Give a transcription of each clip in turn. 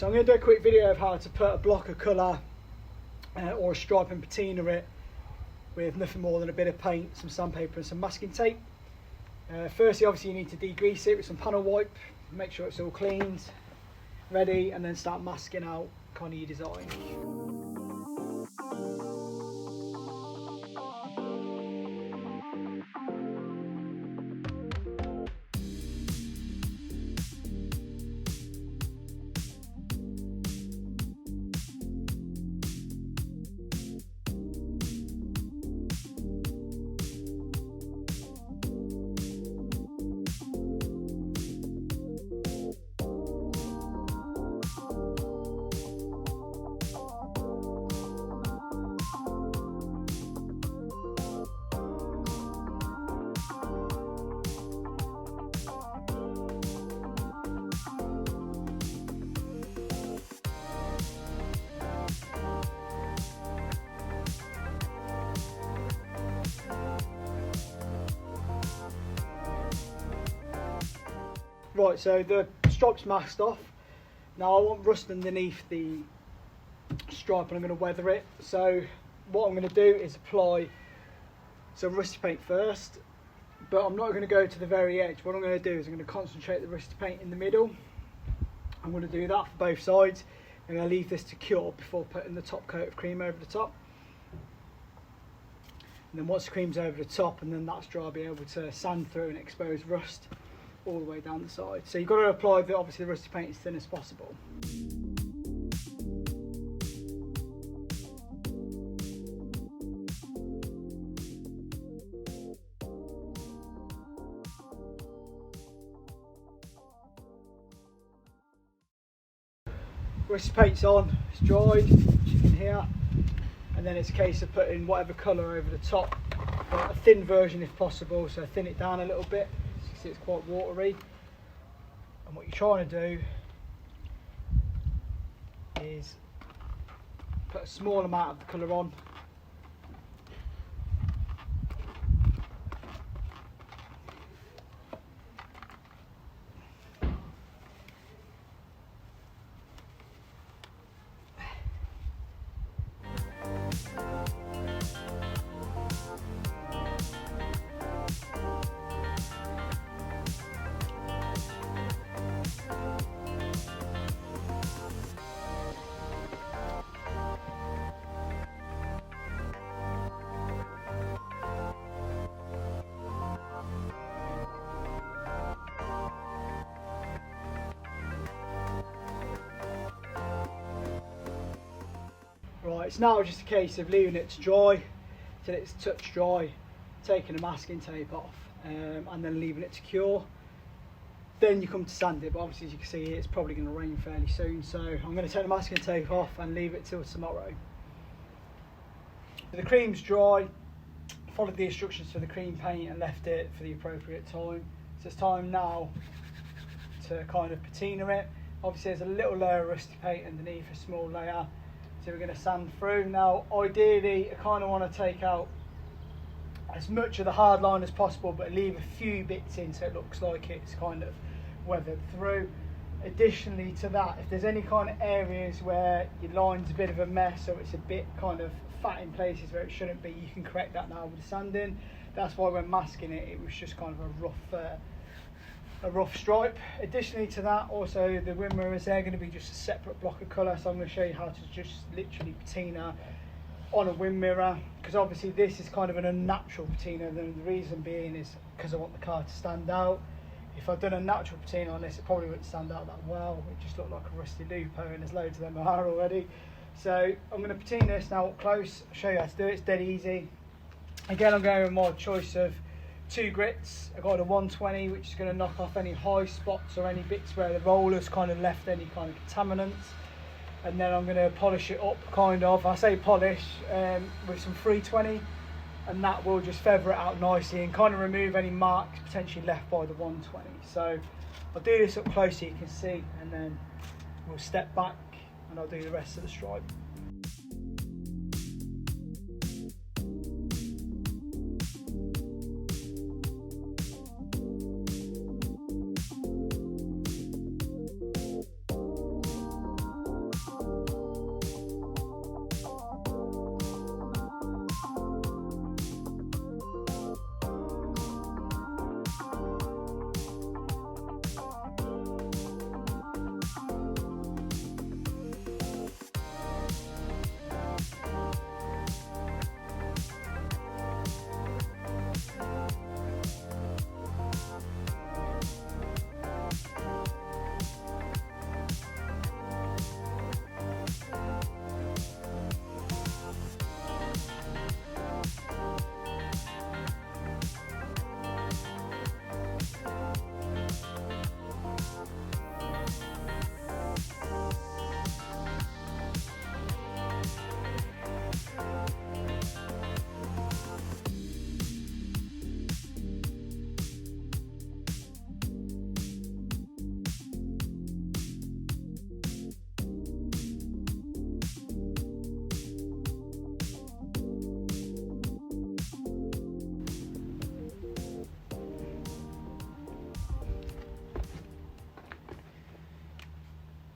So I'm going to do a quick video of how to put a block of colour or a stripe and patina it with nothing more than a bit of paint, some sandpaper and some masking tape. Firstly, obviously you need to degrease it with some panel wipe, make sure it's all cleaned, ready, and then start masking out kind of your design. Right, so the stripe's masked off. Now I want rust underneath the stripe and I'm going to weather it. So what I'm going to do is apply some rusty paint first, but I'm not going to go to the very edge. What I'm going to do is I'm going to concentrate the rusty paint in the middle. I'm going to do that for both sides. I'm going to leave this to cure before putting the top coat of cream over the top. And then once the cream's over the top and then that's dry, I'll be able to sand through and expose rust all the way down the side. So you've got to apply obviously the rusty paint as thin as possible. Rusty paint's on, it's dried, as you can hear, and then it's a case of putting whatever colour over the top, a thin version if possible, so thin it down a little bit. It's quite watery, and what you're trying to do is put a small amount of the colour on. Right, it's now just a case of leaving it to dry till it's touch dry, taking the masking tape off and then leaving it to cure. Then you come to sand it, but obviously as you can see here it's probably going to rain fairly soon, so I'm going to take the masking tape off and leave it till tomorrow. The cream's dry, followed the instructions for the cream paint and left it for the appropriate time. So it's time now to kind of patina it. Obviously there's a little layer of rusty paint underneath, a small layer. So we're going to sand through. Now ideally I kind of want to take out as much of the hard line as possible but leave a few bits in so it looks like it's kind of weathered through. Additionally to that, if there's any kind of areas where your line's a bit of a mess or it's a bit kind of fat in places where it shouldn't be, you can correct that now with the sanding. That's why when masking it, it was just kind of a rough stripe. Additionally to that, also the wing mirrors, they're going to be just a separate block of colour, so I'm going to show you how to just literally patina on a wing mirror, because obviously this is kind of an unnatural patina, and the reason being is because I want the car to stand out. If I'd done a natural patina on this, it probably wouldn't stand out that well. It just looked like a rusty Lupo, and there's loads of them are already. So I'm going to patina this now up close. I'll show you how to do it. It's dead easy. Again, I'm going with my choice of 2 grits. I've got a 120, which is going to knock off any high spots or any bits where the rollers kind of left any kind of contaminants. And then I'm going to polish it up, kind of. I say polish with some 320, and that will just feather it out nicely and kind of remove any marks potentially left by the 120. So I'll do this up close so you can see, and then we'll step back and I'll do the rest of the stripe.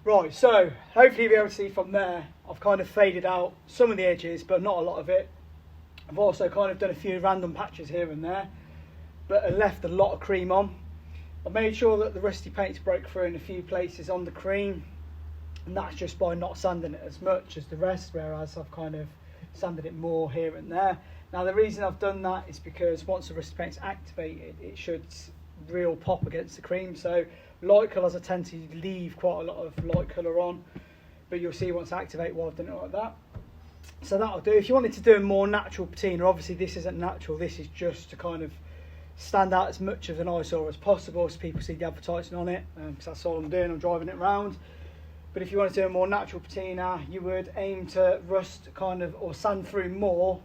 Right, so hopefully you'll be able to see from there, I've kind of faded out some of the edges, but not a lot of it. I've also kind of done a few random patches here and there, but I left a lot of cream on. I've made sure that the rusty paint's broke through in a few places on the cream, and that's just by not sanding it as much as the rest, whereas I've kind of sanded it more here and there. Now the reason I've done that is because once the rusty paint's activated, it should real pop against the cream. So light colours I tend to leave quite a lot of light colour on, but you'll see once I activate why I've done it like that. So that'll do. If you wanted to do a more natural patina, obviously this isn't natural, this is just to kind of stand out as much of an eyesore as possible so people see the advertising on it, because that's all I'm doing, I'm driving it around. But if you want to do a more natural patina, you would aim to rust kind of, or sand through more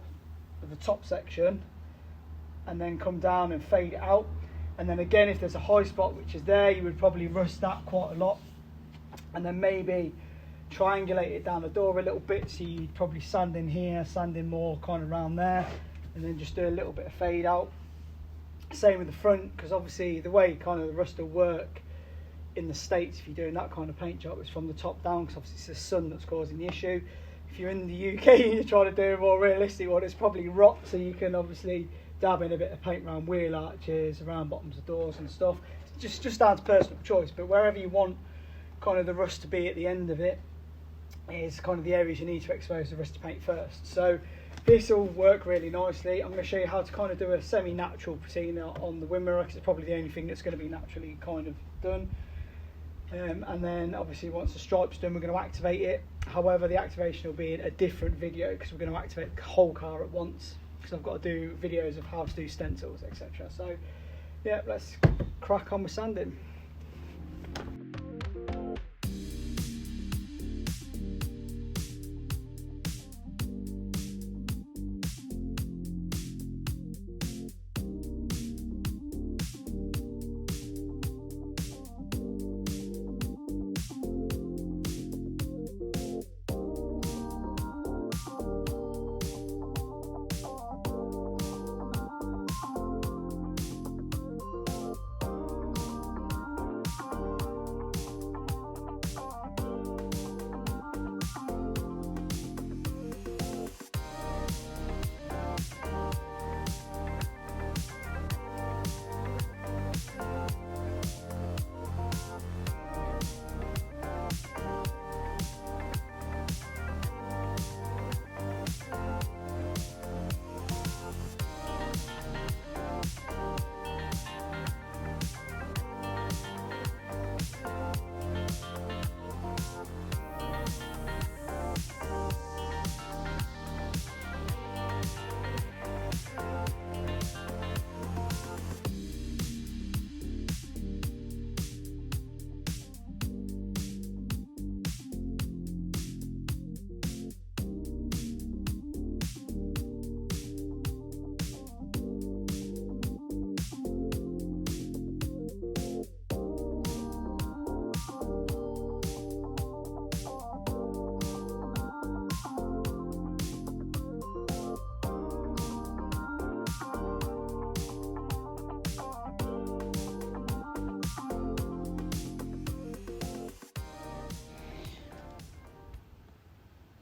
of the top section and then come down and fade it out. And then again, if there's a high spot which is there, you would probably rust that quite a lot, and then maybe triangulate it down the door a little bit, so you'd probably sand in here, sand in more kind of around there, and then just do a little bit of fade out. Same with the front, because obviously the way kind of the rust will work in the States, if you're doing that kind of paint job, it's from the top down, because obviously it's the sun that's causing the issue. If you're in the UK and you're trying to do a more realistic one, it's probably rot, so you can obviously dab in a bit of paint around wheel arches, around bottoms of doors and stuff. It's just down to personal choice, but wherever you want kind of the rust to be at the end of it is kind of the areas you need to expose the rusty paint first. So this will work really nicely. I'm going to show you how to kind of do a semi-natural patina on the wind mirror, because it's probably the only thing that's going to be naturally kind of done. And then obviously once the stripe's done, we're going to activate it. However, the activation will be in a different video, because we're going to activate the whole car at once, because I've got to do videos of how to do stencils, etc. So yeah, let's crack on with sanding.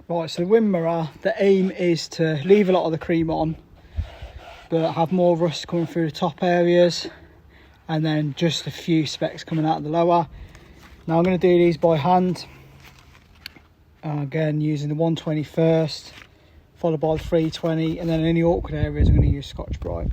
Right, so the wind mirror, the aim is to leave a lot of the cream on, but have more rust coming through the top areas, and then just a few specks coming out of the lower. Now I'm going to do these by hand, again using the 120 first, followed by the 320, and then in any awkward areas I'm going to use Scotch Brite.